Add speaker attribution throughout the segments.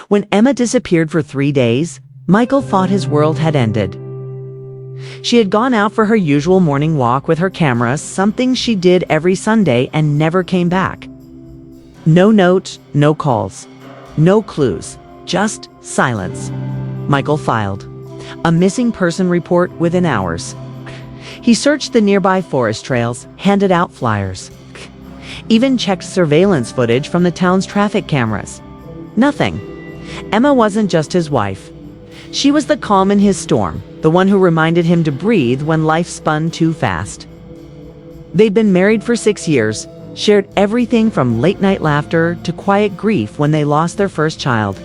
Speaker 1: When Emma disappeared for 3 days, Michael thought his world had ended. She had gone out for her usual morning walk with her camera, something she did every Sunday, and never came back. No note, no calls, no clues, just silence. Michael filed a missing person report within hours. He searched the nearby forest trails, handed out flyers, even checked surveillance footage from the town's traffic cameras. Nothing. Emma wasn't just his wife. She was the calm in his storm, the one who reminded him to breathe when life spun too fast. They'd been married for 6 years, shared everything from late-night laughter to quiet grief when they lost their first child.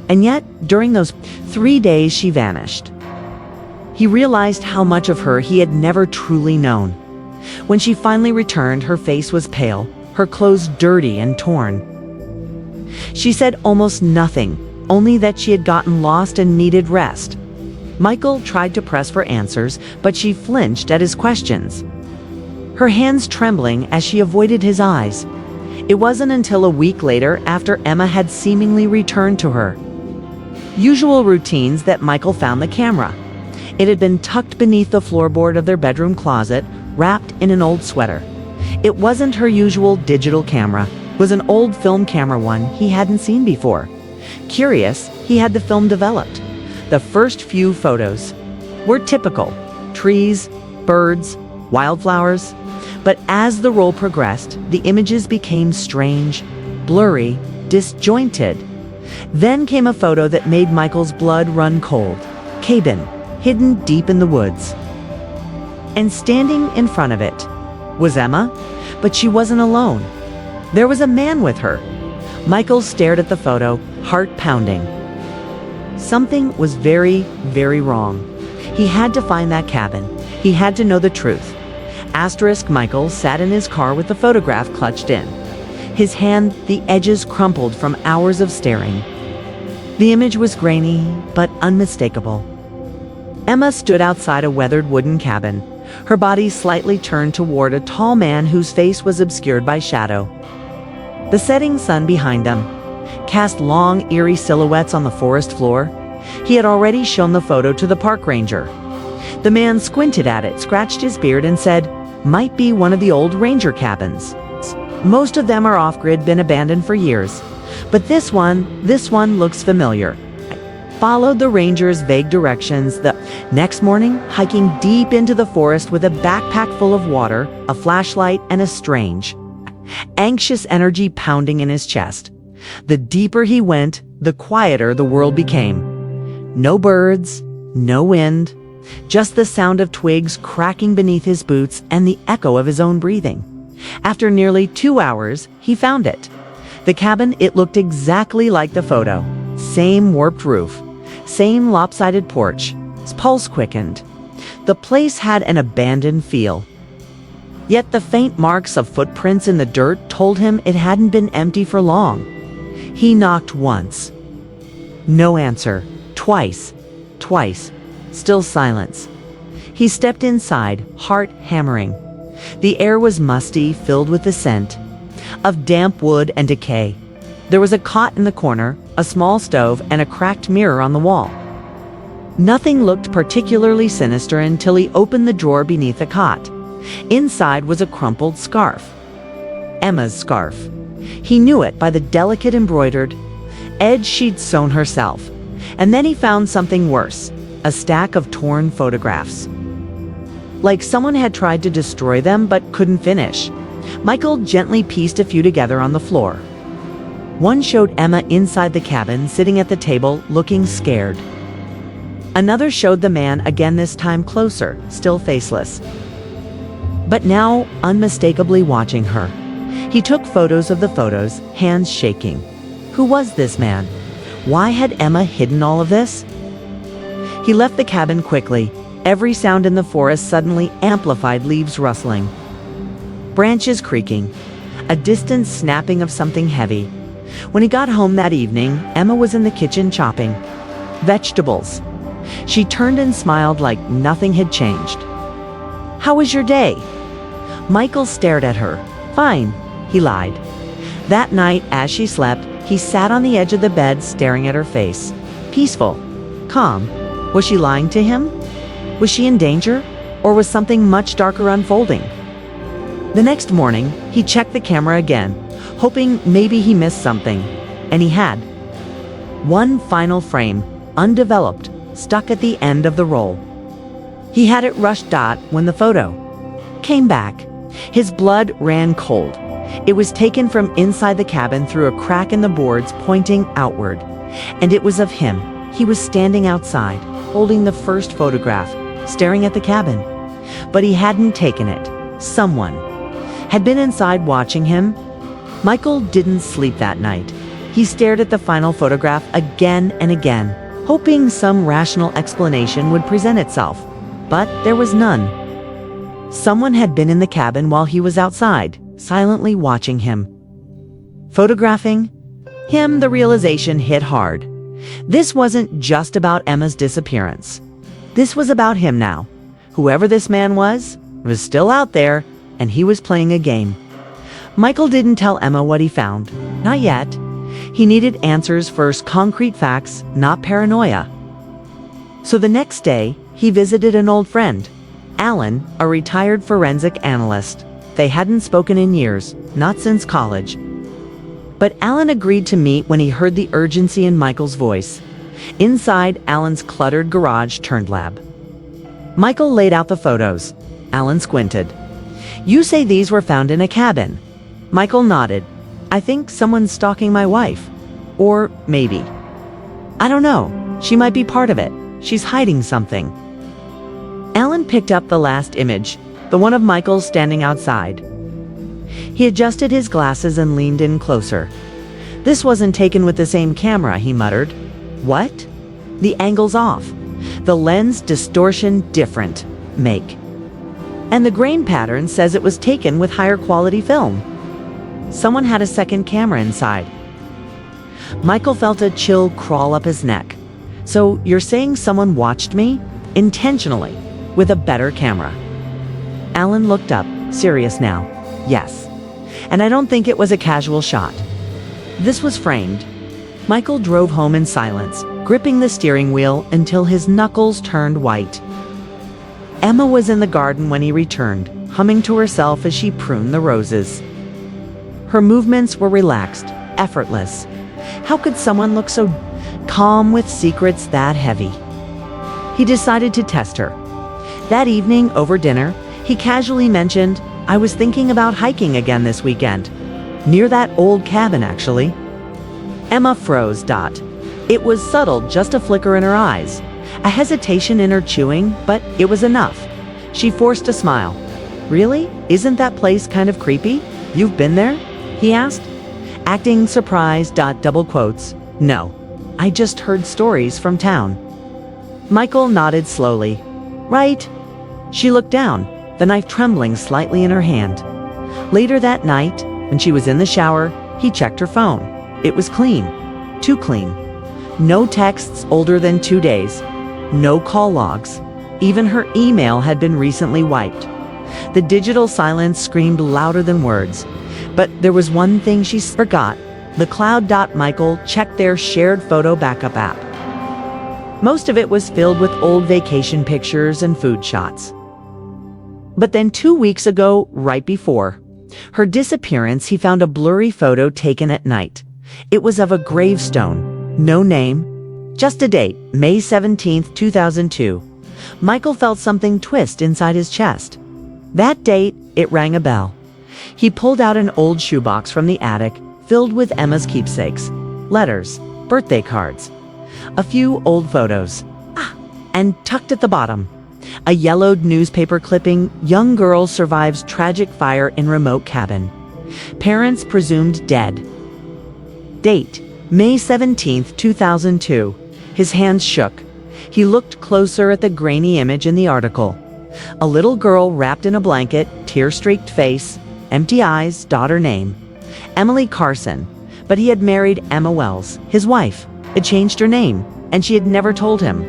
Speaker 1: And yet, during those 3 days, she vanished. He realized how much of her he had never truly known. When she finally returned, her face was pale, her clothes dirty and torn. She said almost nothing, only that she had gotten lost and needed rest. Michael tried to press for answers, but she flinched at his questions, her hands trembling as she avoided his eyes. It wasn't until a week later, after Emma had seemingly returned to her usual routines, that Michael found the camera. It had been tucked beneath the floorboard of their bedroom closet, wrapped in an old sweater. It wasn't her usual digital camera. It was an old film camera, one he hadn't seen before. Curious, he had the film developed. The first few photos were typical: trees, birds, wildflowers. But as the roll progressed, the images became strange, blurry, disjointed. Then came a photo that made Michael's blood run cold. Cabin, hidden deep in the woods. And standing in front of it was Emma, but she wasn't alone. There was a man with her. Michael stared at the photo, heart pounding. Something was very, very wrong. He had to find that cabin. He had to know the truth. Michael sat in his car with the photograph clutched in. His hand, the edges crumpled from hours of staring. The image was grainy, but unmistakable. Emma stood outside a weathered wooden cabin, her body slightly turned toward a tall man whose face was obscured by shadow. The setting sun behind them cast long, eerie silhouettes on the forest floor. He had already shown the photo to the park ranger. The man squinted at it, scratched his beard, and said, "Might be one of the old ranger cabins. Most of them are off-grid, been abandoned for years. But this one looks familiar." Followed the ranger's vague directions. The next morning, hiking deep into the forest with a backpack full of water, a flashlight, and a strange, anxious energy pounding in his chest. The deeper he went, the quieter the world became. No birds, no wind, just the sound of twigs cracking beneath his boots and the echo of his own breathing. After nearly 2 hours, he found it. The cabin, it looked exactly like the photo. Same warped roof, same lopsided porch. His pulse quickened. The place had an abandoned feel. Yet the faint marks of footprints in the dirt told him it hadn't been empty for long. He knocked once. No answer. Twice. Still silence. He stepped inside, heart hammering. The air was musty, filled with the scent of damp wood and decay. There was a cot in the corner, a small stove, and a cracked mirror on the wall. Nothing looked particularly sinister until he opened the drawer beneath the cot. Inside was a crumpled scarf. Emma's scarf. He knew it by the delicate embroidered edge she'd sewn herself. And then he found something worse, a stack of torn photographs. Like someone had tried to destroy them but couldn't finish. Michael gently pieced a few together on the floor. One showed Emma inside the cabin, sitting at the table, looking scared. Another showed the man again, this time closer, still faceless, but now unmistakably watching her. He took photos of the photos, hands shaking. Who was this man? Why had Emma hidden all of this? He left the cabin quickly. Every sound in the forest suddenly amplified, leaves rustling, branches creaking, a distant snapping of something heavy. When he got home that evening, Emma was in the kitchen chopping vegetables. She turned and smiled like nothing had changed. "How was your day?" Michael stared at her. "Fine," he lied. That night, as she slept, He sat on the edge of the bed staring at her face. Peaceful. Calm. Was she lying to him? Was she in danger? Or was something much darker unfolding? The next morning, he checked the camera again, hoping maybe he missed something. And he had. One final frame, undeveloped, stuck at the end of the roll. He had it rushed when the photo came back. His blood ran cold. It was taken from inside the cabin through a crack in the boards pointing outward. And it was of him. He was standing outside, holding the first photograph, staring at the cabin. But he hadn't taken it. Someone had been inside watching him. Michael didn't sleep that night. He stared at the final photograph again and again, hoping some rational explanation would present itself. But there was none. Someone had been in the cabin while he was outside, silently watching him. Photographing him, the realization hit hard. This wasn't just about Emma's disappearance. This was about him now. Whoever this man was still out there, and he was playing a game. Michael didn't tell Emma what he found. Not yet. He needed answers first, concrete facts, not paranoia. So the next day, he visited an old friend, Alan, a retired forensic analyst. They hadn't spoken in years, not since college. But Alan agreed to meet when he heard the urgency in Michael's voice. Inside Alan's cluttered garage turned lab. Michael laid out the photos. Alan squinted. "You say these were found in a cabin?" Michael nodded. "I think someone's stalking my wife. Or maybe. I don't know. She might be part of it. She's hiding something." Alan picked up the last image, the one of Michael standing outside. He adjusted his glasses and leaned in closer. "This wasn't taken with the same camera," he muttered. "What?" "The angle's off. The lens distortion different. Make. And the grain pattern says it was taken with higher quality film. Someone had a second camera inside." Michael felt a chill crawl up his neck. "So you're saying someone watched me? Intentionally? With a better camera?" Alan looked up, serious now. "Yes. And I don't think it was a casual shot. This was framed." Michael drove home in silence, gripping the steering wheel until his knuckles turned white. Emma was in the garden when he returned, humming to herself as she pruned the roses. Her movements were relaxed, effortless. How could someone look so calm with secrets that heavy? He decided to test her. That evening, over dinner, he casually mentioned, "I was thinking about hiking again this weekend. Near that old cabin, actually." Emma froze. It was subtle, just a flicker in her eyes. A hesitation in her chewing, but it was enough. She forced a smile. "Really? Isn't that place kind of creepy? You've been there?" he asked, acting surprised. Double quotes. "No. I just heard stories from town." Michael nodded slowly. "Right." She looked down, the knife trembling slightly in her hand. Later that night, when she was in the shower, he checked her phone. It was clean. Too clean. No texts older than 2 days. No call logs. Even her email had been recently wiped. The digital silence screamed louder than words. But there was one thing she forgot. The cloud. Michael checked their shared photo backup app. Most of it was filled with old vacation pictures and food shots. But then 2 weeks ago, right before her disappearance, he found a blurry photo taken at night. It was of a gravestone. No name, just a date, May 17th, 2002. Michael felt something twist inside his chest. That date, it rang a bell. He pulled out an old shoebox from the attic, filled with Emma's keepsakes, letters, birthday cards, a few old photos. And tucked at the bottom, a yellowed newspaper clipping, "Young girl survives tragic fire in remote cabin. Parents presumed dead." Date, May 17th, 2002. His hands shook. He looked closer at the grainy image in the article. A little girl wrapped in a blanket, tear-streaked face, empty eyes, daughter name, Emily Carson. But he had married Emma Wells, his wife, had changed her name, and she had never told him.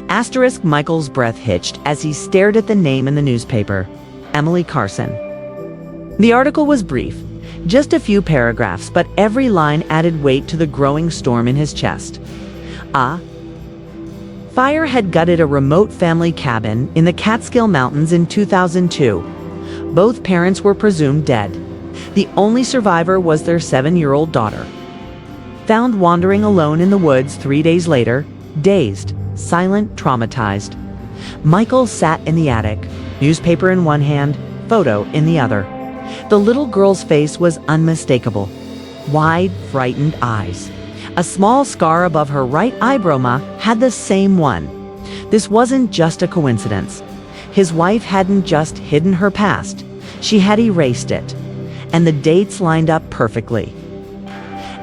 Speaker 1: Asterisk. Michael's breath hitched as he stared at the name in the newspaper. Emily Carson. The article was brief. Just a few paragraphs, but every line added weight to the growing storm in his chest. Fire had gutted a remote family cabin in the Catskill Mountains in 2002. Both parents were presumed dead. The only survivor was their 7-year-old daughter. Found wandering alone in the woods 3 days later, dazed, silent, traumatized. Michael sat in the attic, newspaper in one hand, photo in the other. The little girl's face was unmistakable. Wide, frightened eyes. A small scar above her right eyebrow had the same one. This wasn't just a coincidence. His wife hadn't just hidden her past, she had erased it. And the dates lined up perfectly.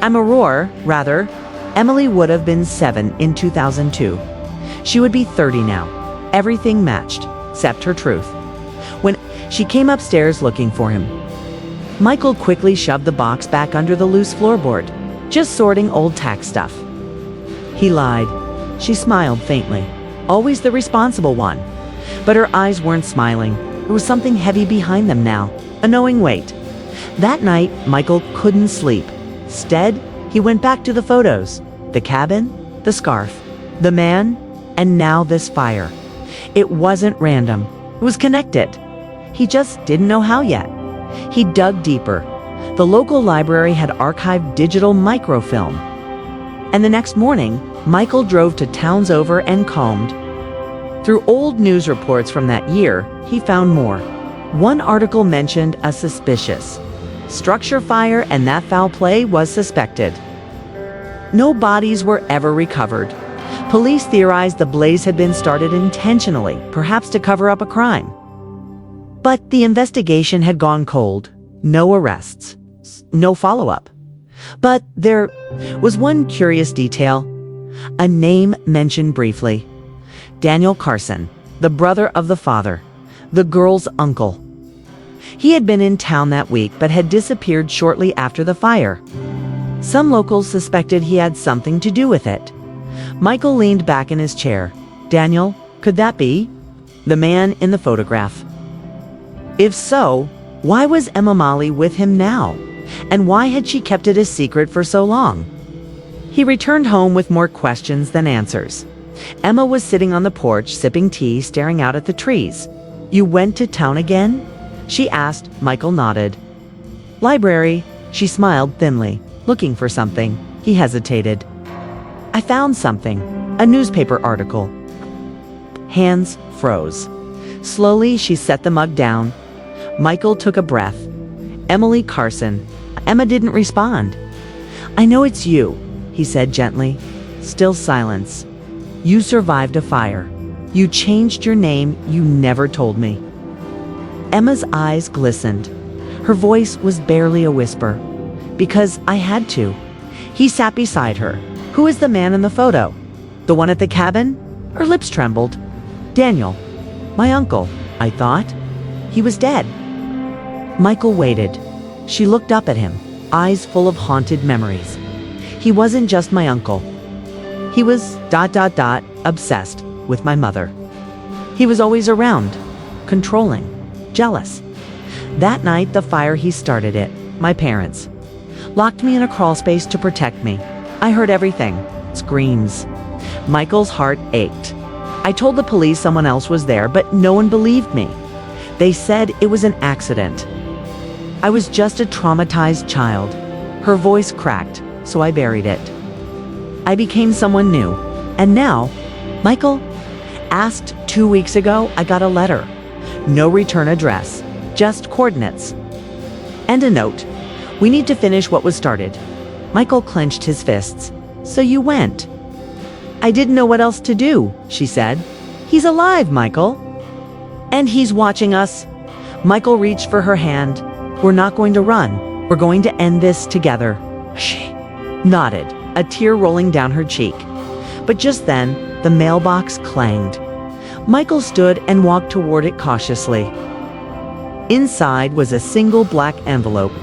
Speaker 1: Emily would have been 7 in 2002. She would be 30 now. Everything matched, except her truth. When she came upstairs looking for him, Michael quickly shoved the box back under the loose floorboard, just sorting old tax stuff. He lied. She smiled faintly, always the responsible one. But her eyes weren't smiling. There was something heavy behind them now, a knowing weight. That night, Michael couldn't sleep. Instead, he went back to the photos, the cabin, the scarf, the man, and now this fire. It wasn't random. It was connected. He just didn't know how yet. He dug deeper. The local library had archived digital microfilm. And the next morning, Michael drove to towns over and combed. Through old news reports from that year, he found more. One article mentioned a suspicious structure fire, and that foul play was suspected. No bodies were ever recovered. Police theorized the blaze had been started intentionally, perhaps to cover up a crime. But the investigation had gone cold. No arrests. No follow-up. But there was one curious detail. A name mentioned briefly. Daniel Carson, the brother of the father, the girl's uncle. He had been in town that week but had disappeared shortly after the fire. Some locals suspected he had something to do with it. Michael leaned back in his chair. Daniel, could that be the man in the photograph? If so, why was Emma Molly with him now? And why had she kept it a secret for so long? He returned home with more questions than answers. Emma was sitting on the porch, sipping tea, staring out at the trees. You went to town again? She asked. Michael nodded. Library. She smiled thinly, looking for something. He hesitated. I found something. A newspaper article. Hands froze. Slowly, she set the mug down. Michael took a breath. Emily Carson. Emma didn't respond. I know it's you, he said gently. Still silence. You survived a fire. You changed your name. You never told me. Emma's eyes glistened. Her voice was barely a whisper. Because I had to. He sat beside her. Who is the man in the photo? The one at the cabin? Her lips trembled. Daniel. My uncle, I thought. He was dead. Michael waited. She looked up at him, eyes full of haunted memories. He wasn't just my uncle. He was ... obsessed with my mother. He was always around, controlling, jealous. That night, the fire, he started it. My parents locked me in a crawl space to protect me. I heard everything. Screams. Michael's heart ached. I told the police someone else was there, but no one believed me. They said it was an accident. I was just a traumatized child. Her voice cracked, so I buried it. I became someone new. And now, Michael asked 2 weeks ago, I got a letter. No return address, just coordinates. And a note. We need to finish what was started. Michael clenched his fists. So you went. I didn't know what else to do, she said. He's alive, Michael. And he's watching us. Michael reached for her hand. We're not going to run. We're going to end this together. She nodded, a tear rolling down her cheek. But just then, the mailbox clanged. Michael stood and walked toward it cautiously. Inside was a single black envelope.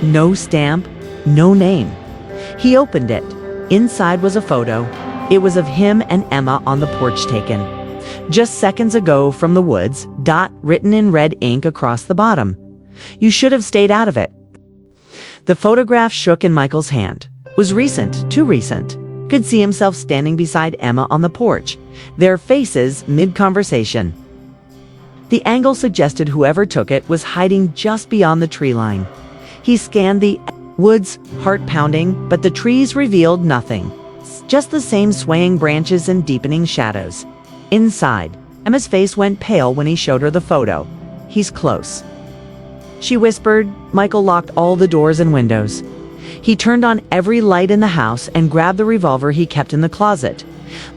Speaker 1: No stamp, no name. He opened it. Inside was a photo. It was of him and Emma on the porch taken just seconds ago from the woods, ... written in red ink across the bottom. You should have stayed out of it. The photograph shook in Michael's hand. Was recent, too recent. Could see himself standing beside Emma on the porch, their faces mid-conversation. The angle suggested whoever took it was hiding just beyond the tree line. He scanned the woods, heart pounding, but the trees revealed nothing. Just the same swaying branches and deepening shadows. Inside, Emma's face went pale when he showed her the photo. He's close. She whispered. Michael locked all the doors and windows. He turned on every light in the house and grabbed the revolver he kept in the closet.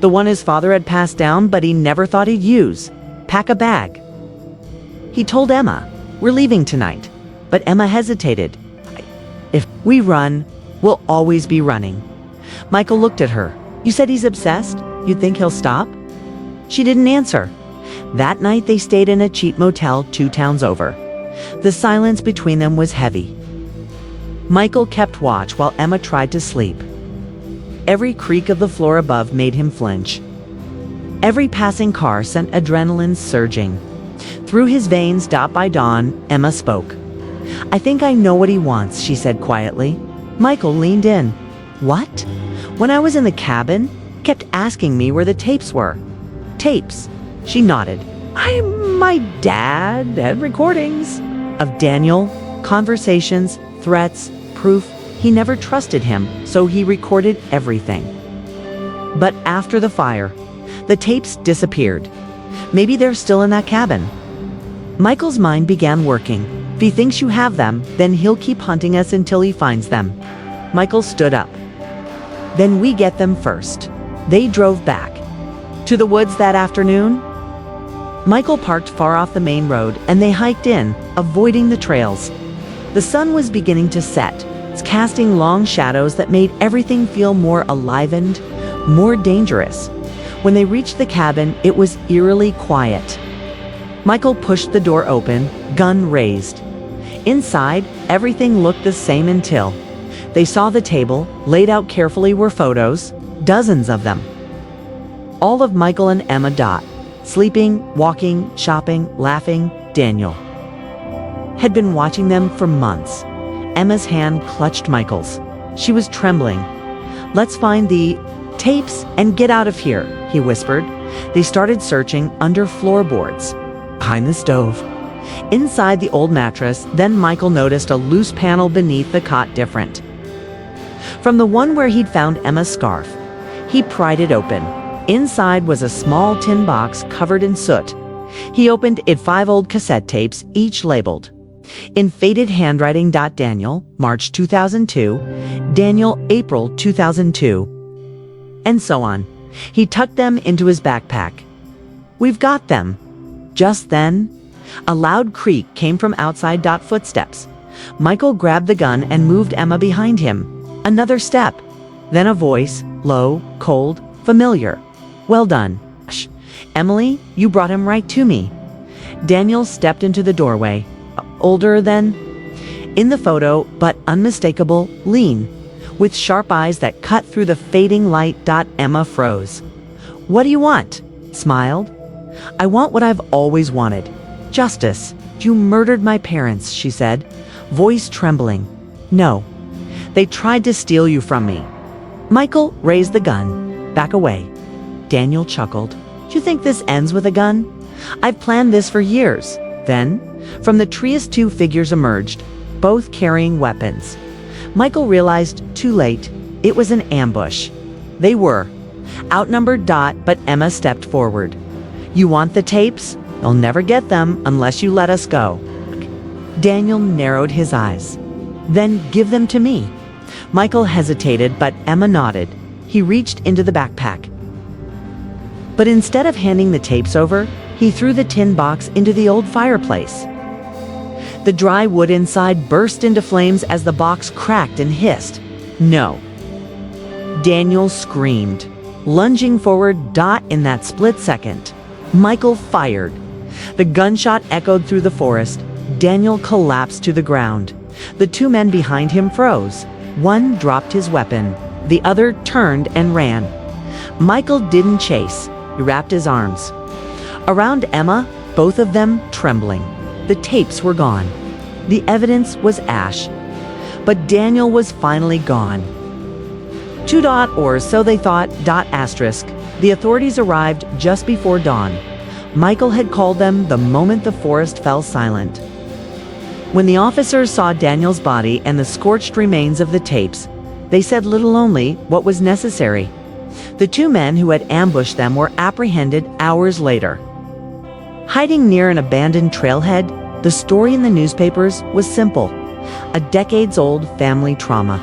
Speaker 1: The one his father had passed down, but he never thought he'd use. Pack a bag. He told Emma, "We're leaving tonight." But Emma hesitated. "If we run, we'll always be running." Michael looked at her. "You said he's obsessed? You think he'll stop?" She didn't answer. That night they stayed in a cheap motel 2 towns over. The silence between them was heavy. Michael kept watch while Emma tried to sleep. Every creak of the floor above made him flinch. Every passing car sent adrenaline surging. Through his veins, dot by dawn, Emma spoke. "I think I know what he wants," she said quietly. Michael leaned in. "What?" "When I was in the cabin, he kept asking me where the tapes were." "Tapes?" She nodded. My dad had recordings of Daniel, conversations, threats, proof. He never trusted him, so he recorded everything. But after the fire, the tapes disappeared. Maybe they're still in that cabin. Michael's mind began working. If he thinks you have them, then he'll keep hunting us until he finds them. Michael stood up. "Then we get them first." They drove back. To the woods that afternoon, Michael parked far off the main road and they hiked in, avoiding the trails. The sun was beginning to set, casting long shadows that made everything feel more enlivened, more dangerous. When they reached the cabin, it was eerily quiet. Michael pushed the door open, gun raised. Inside, everything looked the same until they saw the table. Laid out carefully were photos, dozens of them. All of Michael and Emma Dot, sleeping, walking, shopping, laughing. Daniel had been watching them for months. Emma's hand clutched Michael's. She was trembling. "Let's find the tapes and get out of here," he whispered. They started searching under floorboards, behind the stove, inside the old mattress. Then Michael noticed a loose panel beneath the cot, different from the one where he'd found Emma's scarf. He pried it open. Inside was a small tin box covered in soot. He opened it. 5 old cassette tapes, each labeled. In faded handwriting. Daniel, March 2002. Daniel, April 2002. And so on. He tucked them into his backpack. "We've got them." Just then, a loud creak came from outside. Footsteps. Michael grabbed the gun and moved Emma behind him. Another step. Then a voice, low, cold, familiar. "Well done. Shh. Emily, you brought him right to me." Daniel stepped into the doorway. Older than in the photo, but unmistakable, lean, with sharp eyes that cut through the fading light. Emma froze. "What do you want?" Smiled. "I want what I've always wanted. Justice. You murdered my parents," she said, voice trembling. "No. They tried to steal you from me." Michael raised the gun. "Back away." Daniel chuckled. "Do you think this ends with a gun? I've planned this for years." Then, from the trees, 2 figures emerged, both carrying weapons. Michael realized too late it was an ambush. They were outnumbered. But Emma stepped forward. "You want the tapes? You'll never get them unless you let us go." Daniel narrowed his eyes. "Then give them to me." Michael hesitated, but Emma nodded. He reached into the backpack. But instead of handing the tapes over, he threw the tin box into the old fireplace. The dry wood inside burst into flames as the box cracked and hissed. "No." Daniel screamed, lunging forward. In that split second, Michael fired. The gunshot echoed through the forest. Daniel collapsed to the ground. The 2 men behind him froze. One dropped his weapon. The other turned and ran. Michael didn't chase. He wrapped his arms around Emma, both of them trembling. The tapes were gone. The evidence was ash. But Daniel was finally gone. Or so they thought. The authorities arrived just before dawn. Michael had called them the moment the forest fell silent. When the officers saw Daniel's body and the scorched remains of the tapes, they said little, only what was necessary. The two men who had ambushed them were apprehended hours later. Hiding near an abandoned trailhead, the story in the newspapers was simple: a decades-old family trauma,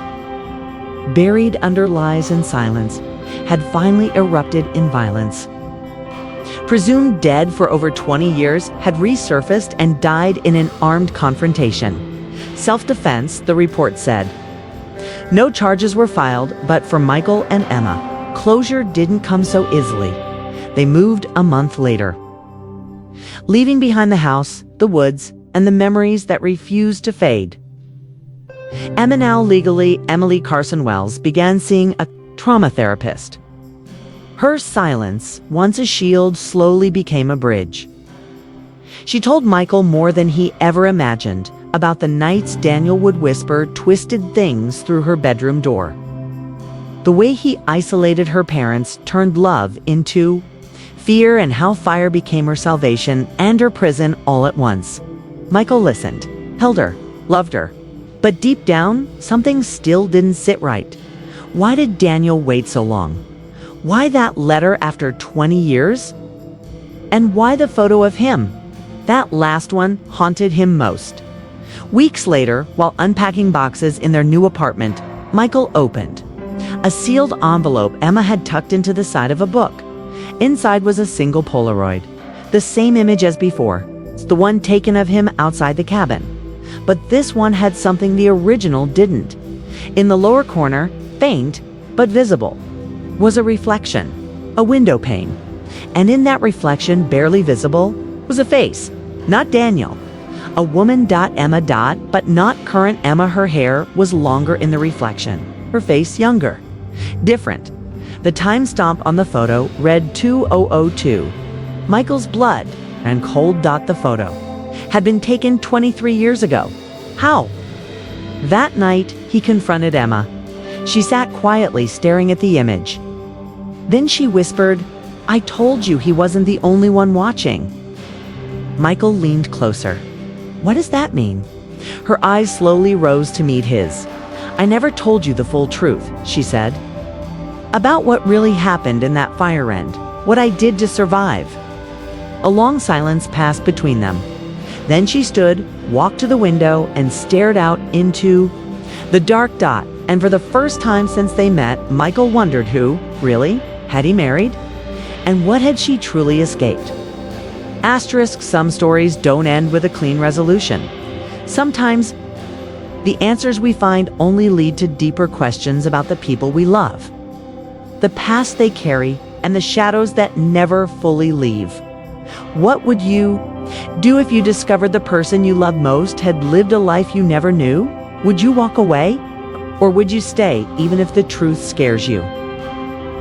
Speaker 1: buried under lies and silence, had finally erupted in violence. Presumed dead for over 20 years, had resurfaced and died in an armed confrontation. Self-defense, the report said. No charges were filed, but for Michael and Emma, closure didn't come so easily. They moved a month later, leaving behind the house, the woods, and the memories that refused to fade. Emma, now legally Emily Carson Wells, began seeing a trauma therapist. Her silence, once a shield, slowly became a bridge. She told Michael more than he ever imagined about the nights Daniel would whisper twisted things through her bedroom door. The way he isolated her parents, turned love into fear, and how fire became her salvation and her prison all at once. Michael listened, held her, loved her. But deep down, something still didn't sit right. Why did Daniel wait so long? Why that letter after 20 years? And why the photo of him? That last one haunted him most. Weeks later, while unpacking boxes in their new apartment, Michael opened a sealed envelope Emma had tucked into the side of a book. Inside was a single Polaroid, the same image as before, the one taken of him outside the cabin. But this one had something the original didn't. In the lower corner, faint but visible, was a reflection, a window pane. And in that reflection, barely visible, was a face, not Daniel. A woman. Emma. But not current Emma. Her hair was longer in the reflection, her face younger, different. The timestamp on the photo read 2002. Michael's blood and cold. The photo had been taken 23 years ago. How? That night, he confronted Emma. She sat quietly staring at the image. Then she whispered, "I told you he wasn't the only one watching." Michael leaned closer. "What does that mean?" Her eyes slowly rose to meet his. "I never told you the full truth," she said. "About what really happened in that fire end, what I did to survive." A long silence passed between them. Then she stood, walked to the window, and stared out into the dark. And for the first time since they met, Michael wondered who, really, had he married? And what had she truly escaped? Some stories don't end with a clean resolution. Sometimes the answers we find only lead to deeper questions about the people we love, the past they carry, and the shadows that never fully leave. What would you do if you discovered the person you loved most had lived a life you never knew? Would you walk away? Or would you stay even if the truth scares you?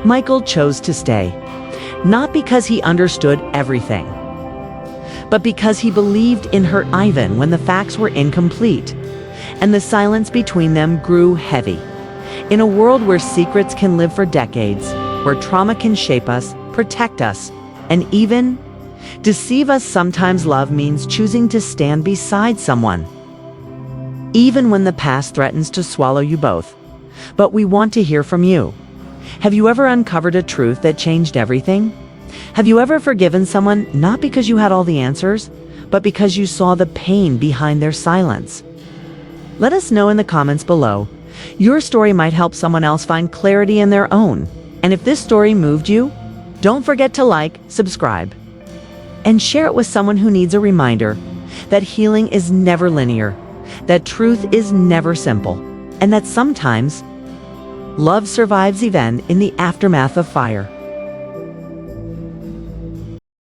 Speaker 1: Michael chose to stay, not because he understood everything, but because he believed in her even when the facts were incomplete. And the silence between them grew heavy. In a world where secrets can live for decades, where trauma can shape us, protect us, and even deceive us, sometimes love means choosing to stand beside someone, even when the past threatens to swallow you both. But we want to hear from you. Have you ever uncovered a truth that changed everything? Have you ever forgiven someone not because you had all the answers, but because you saw the pain behind their silence? Let us know in the comments below. Your story might help someone else find clarity in their own. And if this story moved you, don't forget to like, subscribe, and share it with someone who needs a reminder that healing is never linear, that truth is never simple, and that sometimes love survives even in the aftermath of fire.